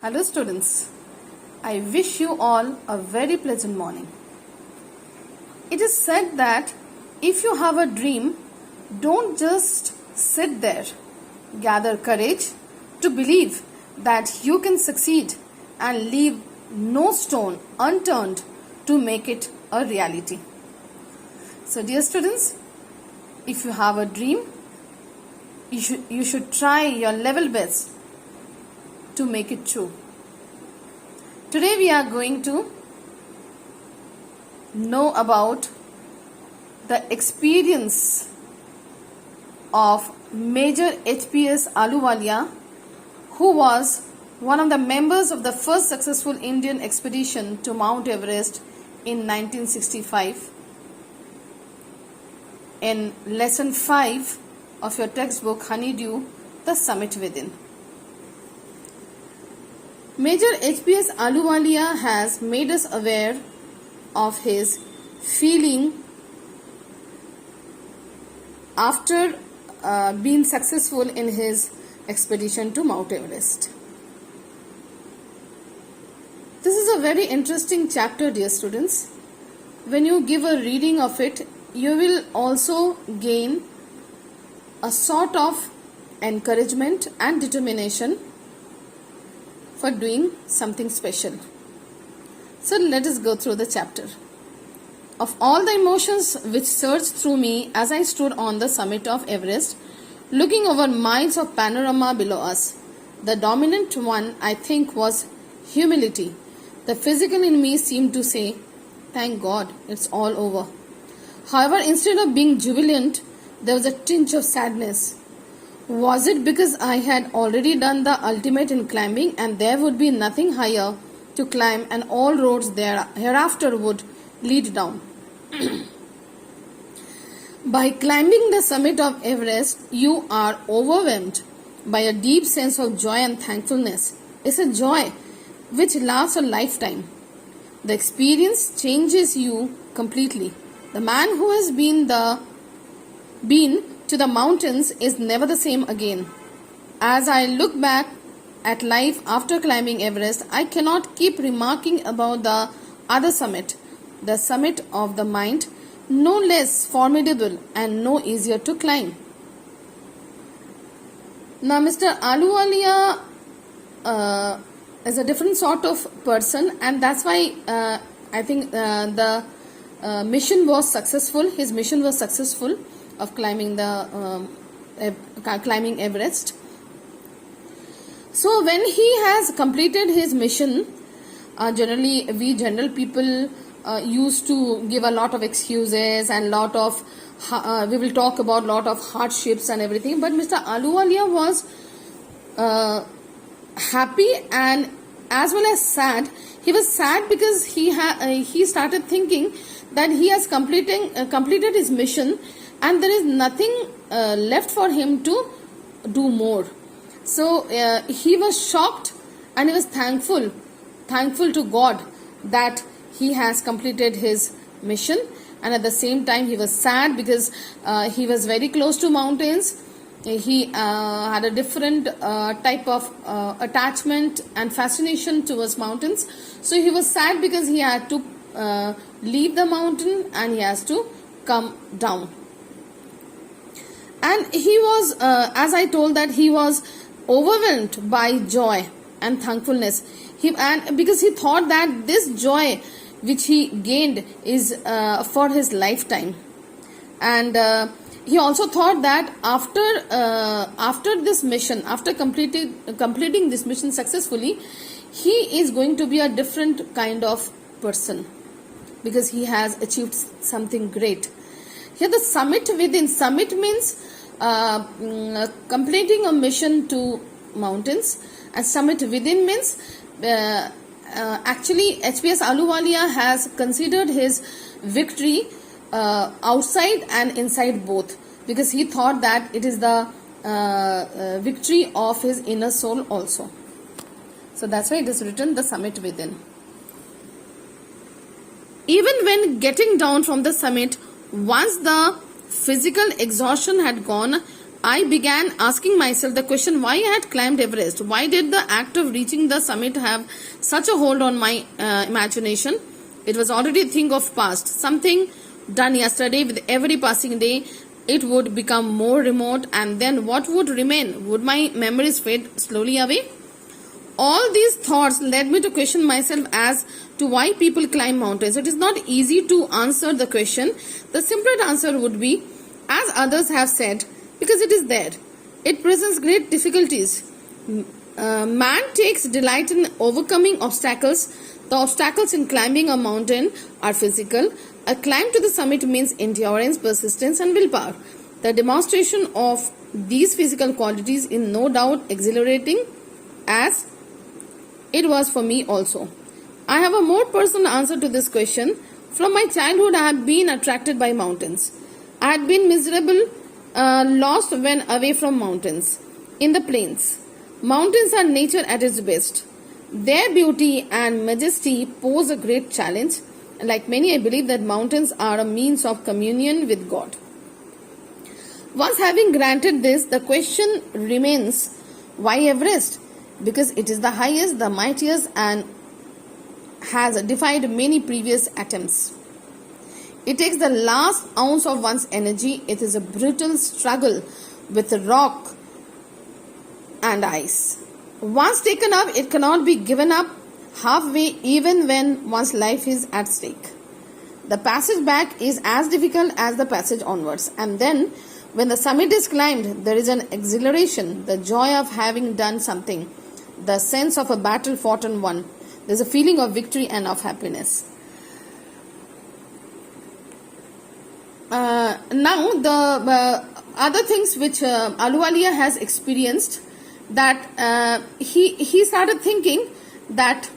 Hello students, I wish you all a very pleasant morning. It is said that if you have a dream, don't just sit there. Gather courage to believe that you can succeed and leave no stone unturned to make it a reality. So dear students, if you have a dream, you should try your level best to make it true. Today we are going to know about the experience of Major HPS Ahluwalia, who was one of the members of the first successful Indian expedition to Mount Everest in 1965. In lesson 5 of your textbook Honeydew, The Summit Within. Major HPS Ahluwalia has made us aware of his feeling after being successful in his expedition to Mount Everest. This is a very interesting chapter, dear students. When you give a reading of it, you will also gain a sort of encouragement and determination for doing something special. So let us go through the chapter. Of all the emotions which surged through me as I stood on the summit of Everest, looking over miles of panorama below us, the dominant one, I think, was humility. The physical in me seemed to say, "Thank God, it's all over." However, instead of being jubilant, there was a tinge of sadness. Was it because I had already done the ultimate in climbing and there would be nothing higher to climb and all roads there hereafter would lead down? By climbing the summit of Everest, you are overwhelmed by a deep sense of joy and thankfulness. It's a joy which lasts a lifetime. The experience changes you completely. The man who has been to the mountains is never the same again. As I look back at life after climbing Everest, I cannot keep remarking about the other summit, the summit of the mind, no less formidable and no easier to climb. Now, Mr. Ahluwalia is a different sort of person, and that's why I think the mission was successful. His mission was successful of climbing climbing Everest. So when he has completed his mission, generally we general people used to give a lot of excuses and lot of we will talk about lot of hardships and everything. But Mr. Ahluwalia was happy and as well as sad. He was sad because he started thinking that he has completed his mission and there is nothing left for him to do more. So he was shocked and he was thankful to God that he has completed his mission, and at the same time he was sad because he was very close to mountains. He had a different type of attachment and fascination towards mountains. So he was sad because he had to leave the mountain and he has to come down. And he was, as I told, that he was overwhelmed by joy and thankfulness. Because he thought that this joy which he gained is for his lifetime. And he also thought that after this mission, after completing this mission successfully, he is going to be a different kind of person because he has achieved something great. Here the summit within. Summit means completing a mission to mountains, and summit within means actually HPS Ahluwalia has considered his victory outside and inside both, because he thought that it is the victory of his inner soul also. So that's why it is written the summit within. Even when getting down from the summit, once the physical exhaustion had gone, I began asking myself the question why I had climbed Everest. Why did the act of reaching the summit have such a hold on my imagination? It was already a thing of past, something done yesterday. With every passing day, it would become more remote, and then what would remain? Would my memories fade slowly away? All these thoughts led me to question myself as to why people climb mountains. It is not easy to answer the question. The simplest answer would be, as others have said, because it is there. It presents great difficulties. Man takes delight in overcoming obstacles. The obstacles in climbing a mountain are physical. A climb to the summit means endurance, persistence, and willpower. The demonstration of these physical qualities is no doubt exhilarating, as it was for me also. I have a more personal answer to this question. From my childhood, I have been attracted by mountains. I had been miserable, lost when away from mountains. In the plains, mountains are nature at its best. Their beauty and majesty pose a great challenge. Like many, I believe that mountains are a means of communion with God. Once having granted this, the question remains, why Everest? Because it is the highest, the mightiest, and has defied many previous attempts. It takes the last ounce of one's energy. It is a brutal struggle with rock and ice. Once taken up, it cannot be given up halfway, even when one's life is at stake. The passage back is as difficult as the passage onwards. And then, when the summit is climbed, there is an exhilaration, the joy of having done something, the sense of a battle fought and won. There's a feeling of victory and of happiness. Now, the other things which Ahluwalia has experienced, that he started thinking that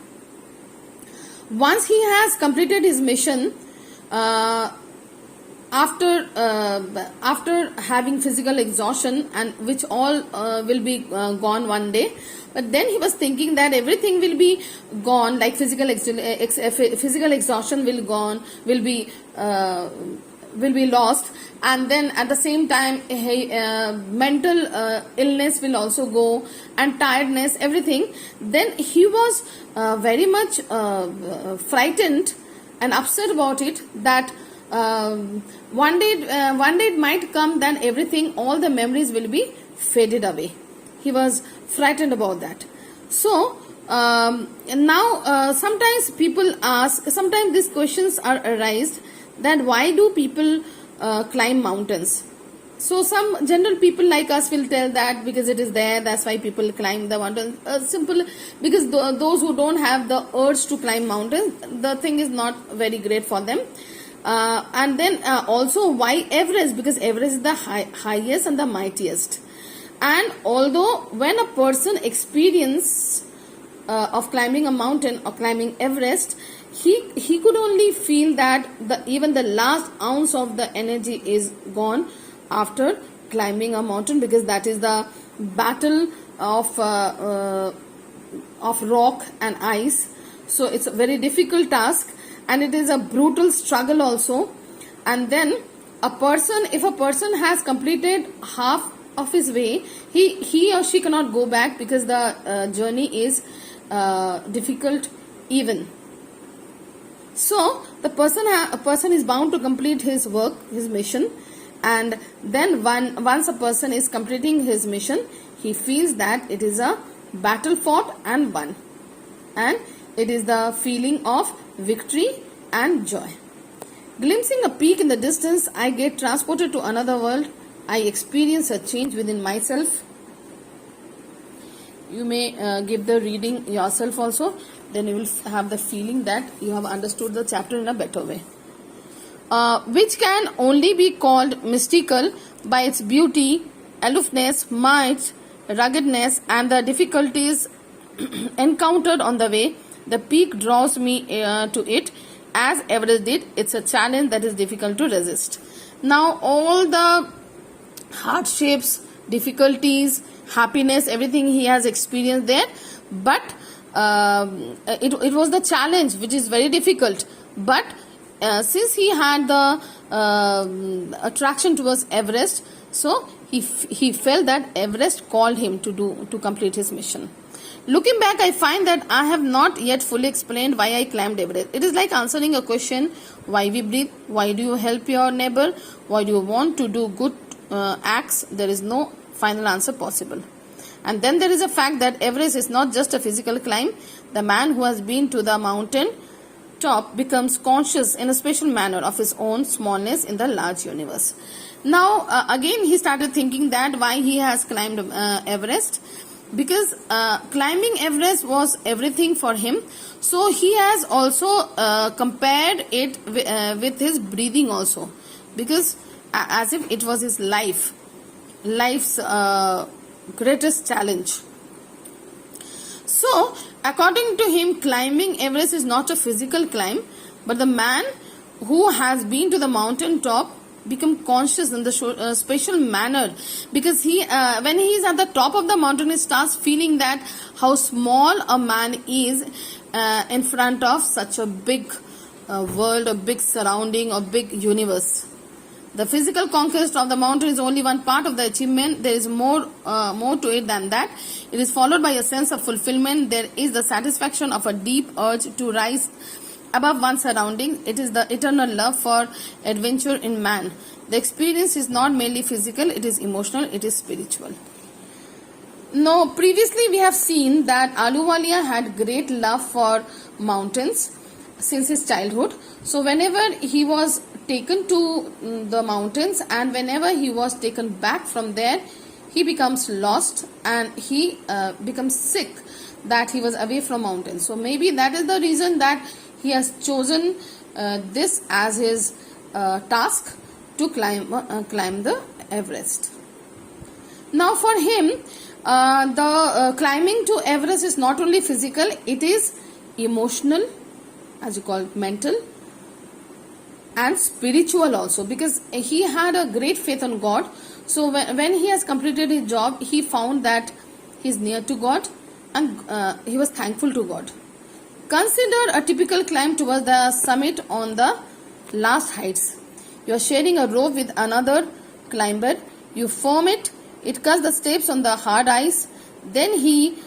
once he has completed his mission, after having physical exhaustion, and which all will be gone one day, but then he was thinking that everything will be gone, like physical exhaustion will be lost, and then at the same time mental illness will also go, and tiredness, everything. Then he was very much frightened and upset about it, that one day it might come, then everything, all the memories will be faded away. He was frightened about that. So now sometimes people ask, sometimes these questions are arised, that why do people climb mountains? So some general people like us will tell that because it is there, that's why people climb the mountain. Simple, because those who don't have the urge to climb mountains, the thing is not very great for them. And then also why Everest? Because Everest is the highest and the mightiest. And although when a person experience of climbing a mountain or climbing Everest, he could only feel that even the last ounce of the energy is gone after climbing a mountain, because that is the battle of rock and ice. So it's a very difficult task, and it is a brutal struggle also. And then if a person has completed half of his way, he or she cannot go back, because the journey is difficult even. So the person is bound to complete his work, his mission. And then once a person is completing his mission, he feels that it is a battle fought and won, and it is the feeling of victory and joy. Glimpsing a peak in the distance, I get transported to another world. I experience a change within myself. You may give the reading yourself also, then you will have the feeling that you have understood the chapter in a better way. Which can only be called mystical by its beauty, aloofness, might, ruggedness, and the difficulties encountered on the way. The peak draws me to it, as Everest did. It's a challenge that is difficult to resist. Now all the hardships, difficulties, happiness, everything he has experienced there, but it was the challenge which is very difficult. But since he had the attraction towards Everest, so he felt that Everest called him to complete his mission. Looking back, I find that I have not yet fully explained why I climbed Everest. It is like answering a question: why we breathe, why do you help your neighbor, why do you want to do good acts. There is no final answer possible. And then there is a fact that Everest is not just a physical climb. The man who has been to the mountain top becomes conscious in a special manner of his own smallness in the large universe. Now again he started thinking that why he has climbed Everest, because climbing Everest was everything for him. So he has also compared it with his breathing also, because as if it was his life's greatest challenge. So according to him, climbing Everest is not a physical climb, but the man who has been to the mountain top become conscious in the special manner, because he when he is at the top of the mountain, he starts feeling that how small a man is in front of such a big world, a big surrounding, a big universe. The physical conquest of the mountain is only one part of the achievement. There is more to it than that. It is followed by a sense of fulfillment. There is the satisfaction of a deep urge to rise above one's surroundings. It is the eternal love for adventure in man. The experience is not merely physical, it is emotional, it is spiritual. Now, previously we have seen that Ahluwalia had great love for mountains since his childhood. So whenever he was taken to the mountains and whenever he was taken back from there, he becomes lost and he becomes sick that he was away from mountains. So maybe that is the reason that he has chosen this as his task to climb the Everest. Now for him, the climbing to Everest is not only physical, it is emotional, as you call it, mental, and spiritual also, because he had a great faith on God. So when he has completed his job, he found that he is near to God and he was thankful to God. Consider a typical climb towards the summit on the last heights. You are sharing a rope with another climber. You form it. It cuts the steps on the hard ice. Then he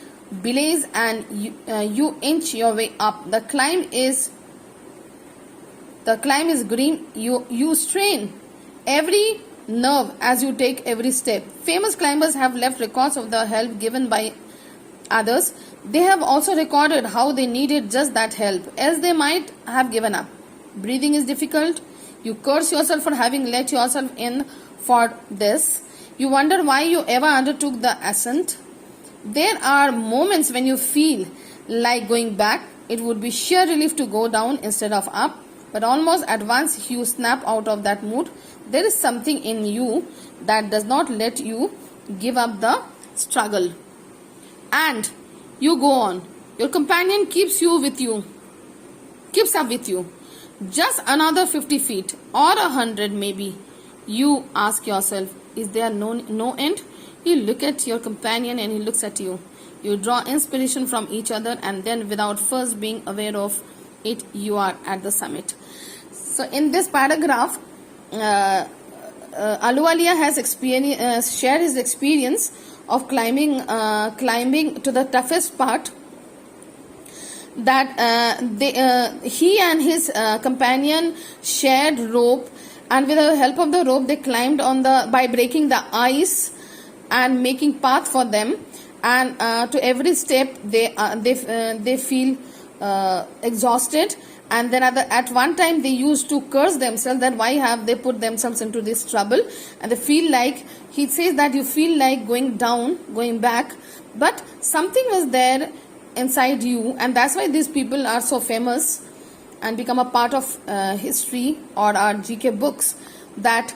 belays and you inch your way up. The climb is green. You strain every nerve as you take every step. Famous climbers have left records of the help given by others. They have also recorded how they needed just that help, else they might have given up. Breathing is difficult. You curse yourself for having let yourself in for this. You wonder why you ever undertook the ascent. There are moments when you feel like going back. It would be sheer relief to go down instead of up. But almost at once you snap out of that mood. There is something in you that does not let you give up the struggle. And you go on. Your companion keeps up with you. Just another 50 feet or 100 maybe. You ask yourself, is there no end? You look at your companion and he looks at you. You draw inspiration from each other, and then without first being aware of it, you are at the summit. So in this paragraph, Ahluwalia has shared his experience of climbing to the toughest part, that he and his companion shared rope, and with the help of the rope they climbed by breaking the ice and making path for them, and to every step they feel exhausted, and then at one time they used to curse themselves that why have they put themselves into this trouble, and they feel like, he says that you feel like going back, but something was there inside you, and that's why these people are so famous and become a part of history or our GK books, that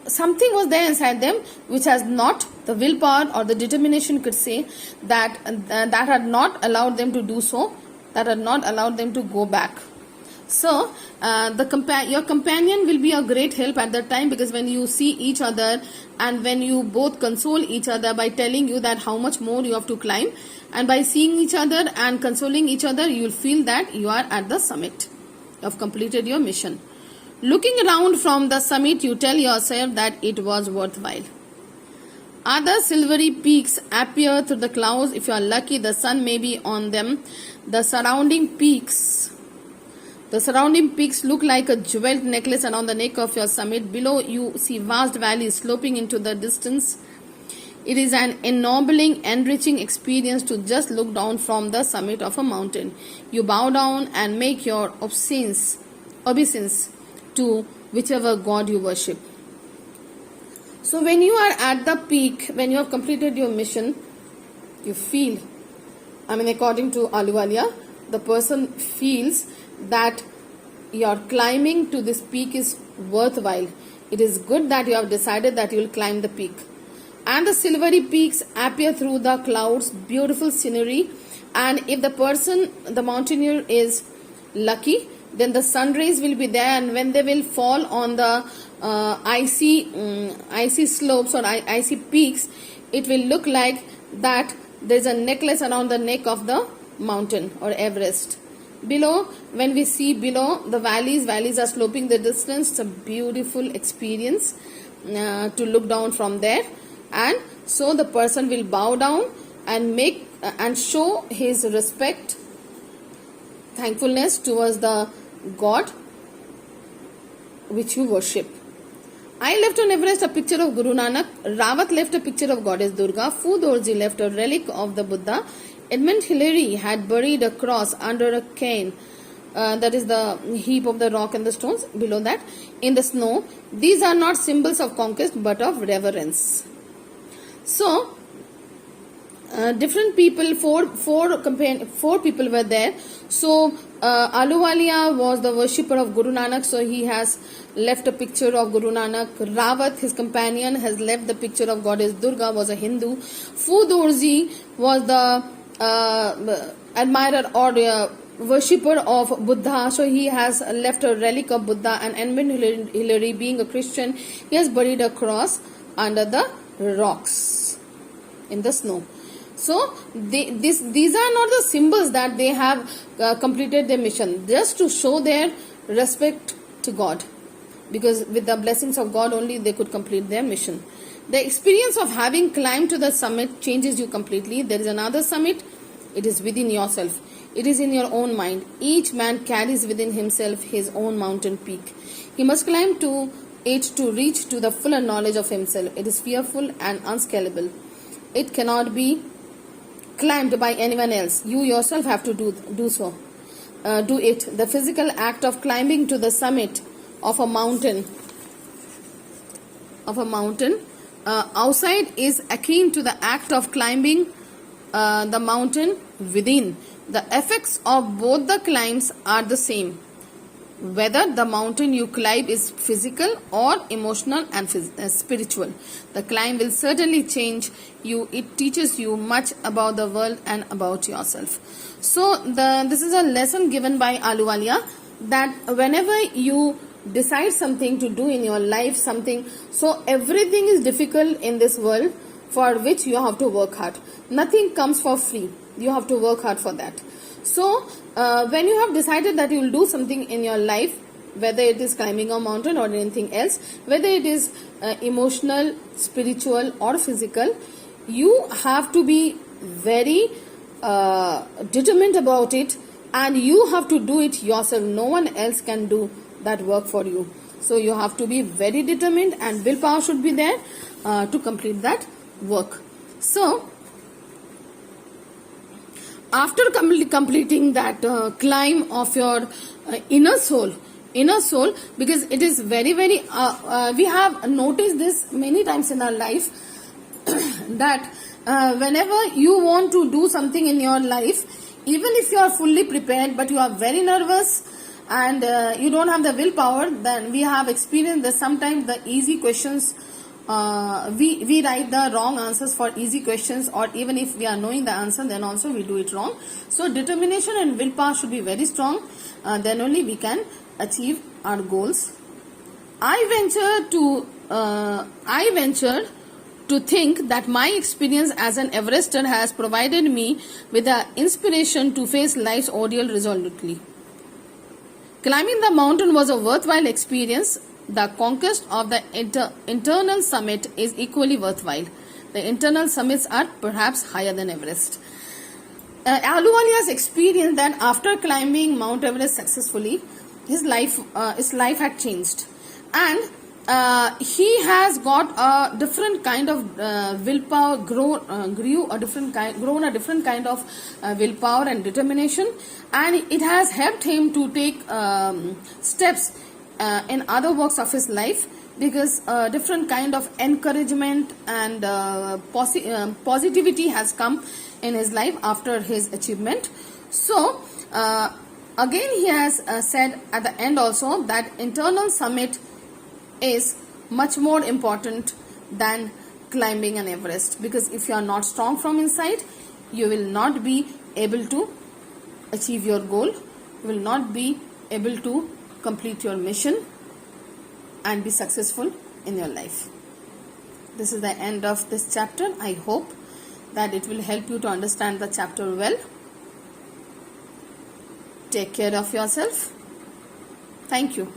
something was there inside them which has not, the willpower or the determination could say, that had not allowed them to do so, that had not allowed them to go back. So your companion will be a great help at that time, because when you see each other and when you both console each other by telling you that how much more you have to climb, and by seeing each other and consoling each other, you will feel that you are at the summit. You have completed your mission. Looking around from the summit, you tell yourself that it was worthwhile. Other silvery peaks appear through the clouds. If you are lucky, the sun may be on them. The surrounding peaks look like a jeweled necklace around the neck of your summit. Below you see vast valleys sloping into the distance. It is an ennobling, enriching experience to just look down from the summit of a mountain. You bow down and make your obeisance to whichever god you worship. So when you are at the peak, when you have completed your mission, you feel, according to Ahluwalia, the person feels that your climbing to this peak is worthwhile. It is good that you have decided that you will climb the peak. And the silvery peaks appear through the clouds, beautiful scenery. And if the mountaineer is lucky, then the sun rays will be there, and when they will fall on the icy slopes or icy peaks, it will look like that there is a necklace around the neck of the mountain or Everest. Below, when we see below the valleys are sloping the distance. It's a beautiful experience to look down from there. And so the person will bow down and show his respect, thankfulness towards the God which you worship. I left on Everest a picture of Guru Nanak. Rawat left a picture of Goddess Durga. Fu Dorji left a relic of the Buddha. Edmund Hillary had buried a cross under a cane, that is the heap of the rock and the stones below that, in the snow. These are not symbols of conquest but of reverence. So different people, four people were there. So Ahluwalia was the worshipper of Guru Nanak, so he has left a picture of Guru Nanak. Rawat, his companion, has left the picture of Goddess Durga, was a Hindu. Fu Dorji was the admirer or worshipper of Buddha, so he has left a relic of Buddha. And Edmund Hillary, being a Christian, he has buried a cross under the rocks in the snow. So these are not the symbols that they have completed their mission, just to show their respect to God, because with the blessings of God only they could complete their mission. The experience of having climbed to the summit changes you completely. There is another summit. It is within yourself. It is in your own mind. Each man carries within himself his own mountain peak. He must climb to it to reach to the fuller knowledge of himself. It is fearful and unscalable. It cannot be climbed by anyone else. You yourself have to do it. The physical act of climbing to the summit of a mountain outside is akin to the act of climbing the mountain within. The effects of both the climbs are the same, whether the mountain you climb is physical or emotional and spiritual. The climb will certainly change you. It teaches you much about the world and about yourself. So this is a lesson given by Ahluwalia, that whenever you decide something to do in your life, so everything is difficult in this world, for which you have to work hard. Nothing comes for free. You have to work hard for that. So when you have decided that you will do something in your life, whether it is climbing a mountain or anything else, whether it is emotional, spiritual or physical, you have to be very determined about it, and you have to do it yourself. No one else can do that work for you. So you have to be very determined, and willpower should be there to complete that work. So after completing that climb of your inner soul, because it is very we have noticed this many times in our life that whenever you want to do something in your life, even if you are fully prepared but you are very nervous and you don't have the willpower, then we have experienced that sometimes the easy questions, we write the wrong answers for easy questions, or even if we are knowing the answer, then also we do it wrong. So determination and willpower should be very strong, then only we can achieve our goals. I ventured to think that my experience as an Everester has provided me with the inspiration to face life's ordeal resolutely. Climbing the mountain was a worthwhile experience. The conquest of the internal summit is equally worthwhile. The internal summits are perhaps higher than Everest. Ahluwalia's experienced that after climbing Mount Everest successfully, his life had changed, and he has got a different kind of willpower, grown a different kind of willpower and determination, and it has helped him to take steps in other walks of his life, because different kind of encouragement and positivity has come in his life after his achievement. So again he has said at the end also that internal summit is much more important than climbing an Everest, because if you are not strong from inside, you will not be able to achieve your goal, you will not be able to complete your mission and be successful in your life. This is the end of this chapter. I hope that it will help you to understand the chapter well. Take care of yourself. Thank you.